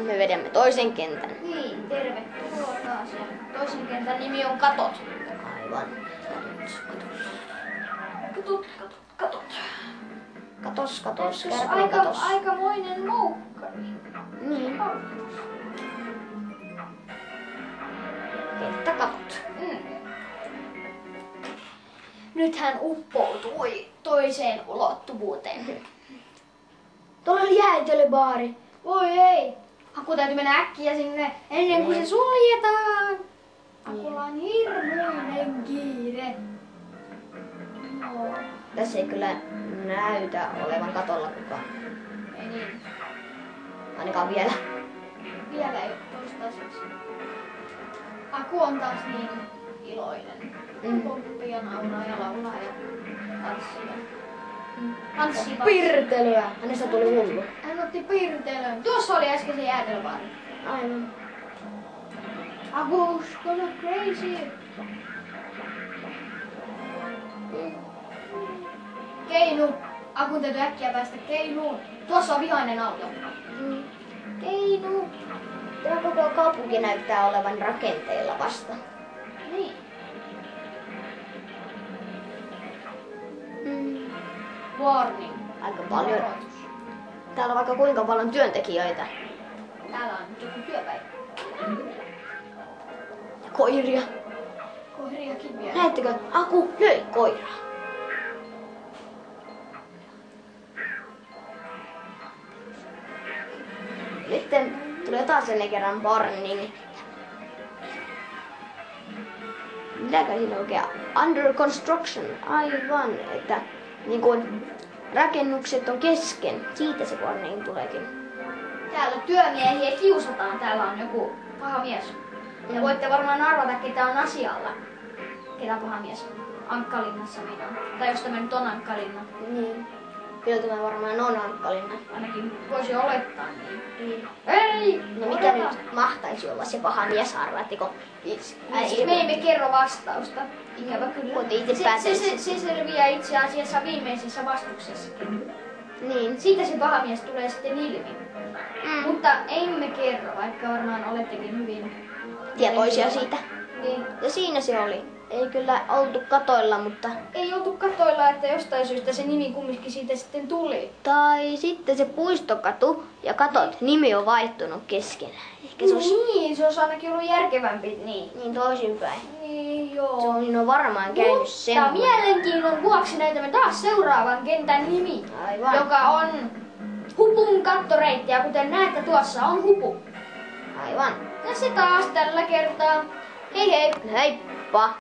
nyt me vedämme toisen kentän. Niin, tervetuloa taas. Ja toisen kentän nimi on Katot. Aivan. Katot. Katos, kärpänen katos. Aikamoinen moukkari. Niin. Kenttä katot. Nyt hän uppoutui toiseen ulottuvuuteen. Tuolla on jäätelöbaari. Voi ei! Aku täytyy mennä äkkiä sinne ennen kuin se suljetaan. Akulla on hirmuinen kiire. No, Tässä ei kyllä näytä olevan katolla kukaan. ei niin. Ainakaan vielä. Vielä ei ole toistaiseksi. Aku on taas niin iloinen. Pomppii ja nauraa ja laulaa ja tanssii. Pirtelyä. Hänestä tuli hullu. Hän otti pirtelön. Tuossa oli äsken se jäätelöbaari. Aivan. Aku's gonna crazy. Keinu. Akun täytyy äkkiä päästä keinuun. Tuossa on vihainen auto. Keinu. Tämä koko kaupunki näyttää olevan rakenteilla vasta. Niin. Warning. Aika paljon. Varoitus. Täällä on vaikka kuinka paljon työntekijöitä. Täällä on nyt joku työpäivä. Ja koiria. Koiriakin vielä. Näettekö? Aku löi koiraa. Nyt tulee taas jälleen kerran warning. Mitäkö siinä oikein? Under construction. Aivan, että niin kuin rakennukset on kesken. Siitä se warning tuleekin. Täällä työmiehiä kiusataan. Täällä on joku paha mies. Ja voitte varmaan arvata, ketä on asialla. Ketä paha mies. Ankkalinnassa minä. Tai jos tämä nyt on Ankkalinna. Niin. Kyllä tämä varmaan on Ankkalinna. Ainakin voisi olettaa niin. Niin. Ei! No mitä nyt mahtaisi olla se paha mies, arvaatteko? Siis me emme kerro vastausta. Ikävä kyllä. Voitte itse päätellä. Se selviää itse asiassa viimeisessä vastuksessakin. Niin. Siitä se paha mies tulee sitten ilmi. Mutta emme kerro, vaikka varmaan olettekin hyvin Tietoisia siitä. Niin. Ja siinä se oli. Ei kyllä oltu katoilla, mutta... Ei oltu katoilla, että jostain syystä se nimi kumminkin siitä sitten tuli. Tai sitten se puistokatu ja katot, nimi on vaihtunut keskenään. Ehkä se olisi Niin, se olisi ainakin ollut järkevämpi. Niin. niin toisinpäin. Niin, joo. Se on varmaan käynyt sen. Mutta mielenkiinnon vuoksi näytämme taas seuraavan kentän nimi, Aivan. joka on Hupun kattoreitti. Ja kuten näette, tuossa on Hupu. Aivan. Ja se taas tällä kertaa. Hei hei! Heippa!